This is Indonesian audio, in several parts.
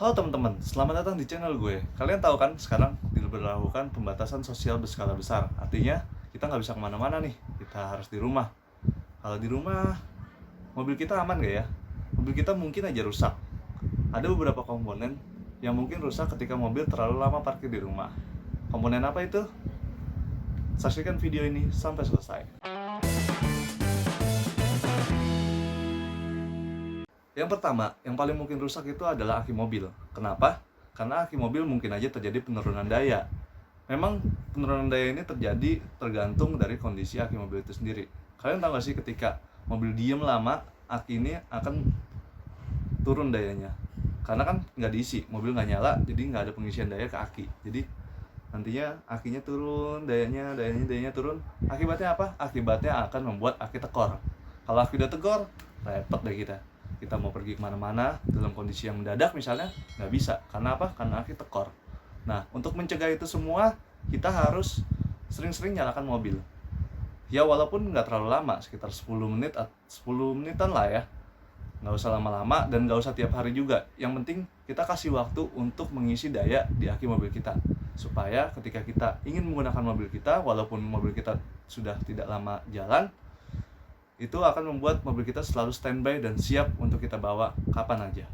Halo teman-teman, selamat datang di channel gue. Kalian tahu kan sekarang diberlakukan pembatasan sosial berskala besar. Artinya kita nggak bisa kemana-mana nih, kita harus di rumah. Kalau di rumah, mobil kita aman nggak ya? Mobil kita mungkin aja rusak. Ada beberapa komponen yang mungkin rusak ketika mobil terlalu lama parkir di rumah. Komponen apa itu? Saksikan video ini sampai selesai. Yang pertama, yang paling mungkin rusak itu adalah aki mobil. Kenapa? Karena aki mobil mungkin aja terjadi penurunan daya. Memang penurunan daya ini terjadi tergantung dari kondisi aki mobil itu sendiri. Kalian tahu gak sih ketika mobil diem lama, aki ini akan turun dayanya. Karena kan nggak diisi, mobil nggak nyala, jadi nggak ada pengisian daya ke aki. Jadi nantinya akinya turun, dayanya turun. Akibatnya apa? Akibatnya akan membuat aki tekor. Kalau aki udah tekor, repot deh kita mau pergi kemana-mana dalam kondisi yang mendadak misalnya nggak bisa. Karena apa? Karena aki tekor. Nah, untuk mencegah itu semua kita harus sering-sering nyalakan mobil. Ya walaupun nggak terlalu lama, sekitar 10 menitan lah ya. Nggak usah lama-lama dan nggak usah tiap hari juga. Yang penting kita kasih waktu untuk mengisi daya di aki mobil kita, supaya ketika kita ingin menggunakan mobil kita, walaupun mobil kita sudah tidak lama jalan, itu akan membuat mobil kita selalu standby dan siap untuk kita bawa kapan aja.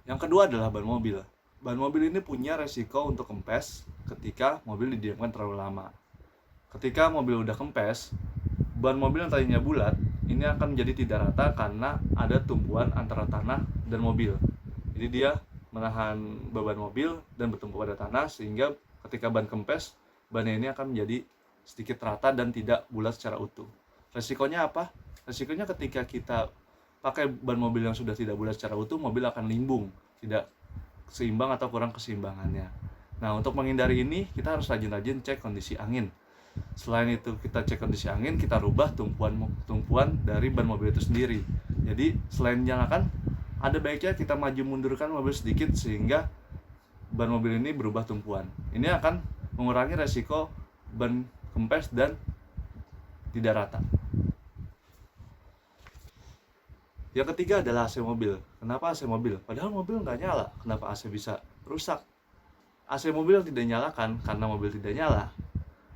Yang kedua adalah ban mobil. Ban mobil ini punya resiko untuk kempes ketika mobil didiamkan terlalu lama. Ketika mobil udah kempes, ban mobil yang tadinya bulat ini akan menjadi tidak rata karena ada tumpuan antara tanah dan mobil. Jadi dia menahan beban mobil dan bertumpu pada tanah, sehingga ketika ban kempes, bannya ini akan menjadi sedikit rata dan tidak bulat secara utuh. Resikonya apa? Resikonya ketika kita pakai ban mobil yang sudah tidak bulat secara utuh, mobil akan limbung, tidak seimbang atau kurang keseimbangannya. Nah, untuk menghindari ini, kita harus rajin-rajin cek kondisi angin. Selain itu, kita cek kondisi angin, kita rubah tumpuan dari ban mobil itu sendiri. Jadi, selain nyalakan, ada baiknya kita maju mundurkan mobil sedikit sehingga ban mobil ini berubah tumpuan. Ini akan mengurangi resiko ban kempes dan tidak rata. Yang ketiga adalah AC mobil. Kenapa AC mobil? Padahal mobil nggak nyala, kenapa AC bisa rusak? AC mobil yang tidak nyalakan karena mobil tidak nyala,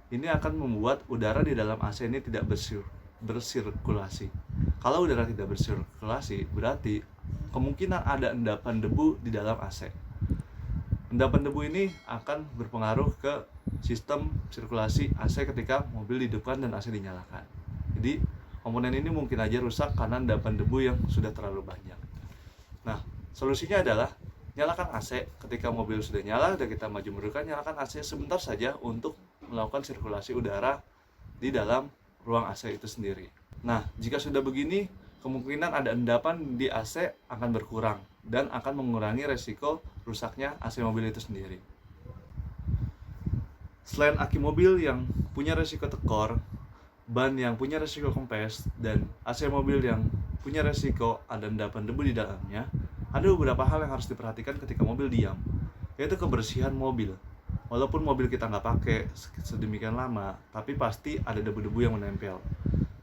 ini akan membuat udara di dalam AC ini tidak bersirkulasi. Kalau udara tidak bersirkulasi, berarti kemungkinan ada endapan debu di dalam AC. Endapan debu ini akan berpengaruh ke sistem sirkulasi AC ketika mobil dihidupkan dan AC dinyalakan. Jadi komponen ini mungkin aja rusak karena endapan debu yang sudah terlalu banyak. Nah, solusinya adalah nyalakan AC ketika mobil sudah nyala dan kita maju mundurkan, nyalakan AC sebentar saja untuk melakukan sirkulasi udara di dalam ruang AC itu sendiri. Nah, jika sudah begini, kemungkinan ada endapan di AC akan berkurang dan akan mengurangi resiko rusaknya AC mobil itu sendiri. Selain aki mobil yang punya resiko tekor, ban yang punya resiko kempes, dan AC mobil yang punya resiko ada endapan debu di dalamnya, ada beberapa hal yang harus diperhatikan ketika mobil diam, yaitu kebersihan mobil. Walaupun mobil kita nggak pakai sedemikian lama, tapi pasti ada debu-debu yang menempel.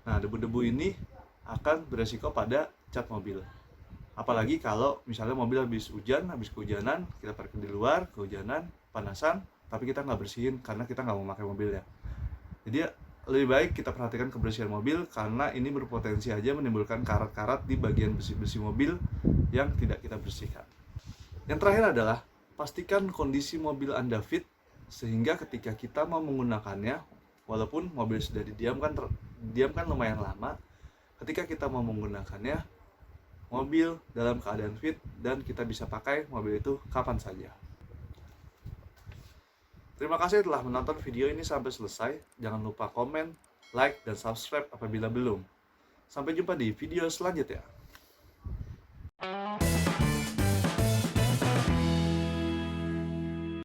Nah, debu-debu ini akan beresiko pada cat mobil. Apalagi kalau misalnya mobil habis kehujanan, kita parkir di luar, kehujanan, panasan, tapi kita nggak bersihin karena kita nggak mau pakai mobilnya. Jadi lebih baik kita perhatikan kebersihan mobil, karena ini berpotensi aja menimbulkan karat-karat di bagian besi-besi mobil yang tidak kita bersihkan. Yang terakhir adalah pastikan kondisi mobil Anda fit, sehingga ketika kita mau menggunakannya, walaupun mobil sudah didiamkan lumayan lama, ketika kita mau menggunakannya, mobil dalam keadaan fit dan kita bisa pakai mobil itu kapan saja. Terima kasih telah menonton video ini sampai selesai. Jangan lupa komen, like, dan subscribe apabila belum. Sampai jumpa di video selanjutnya.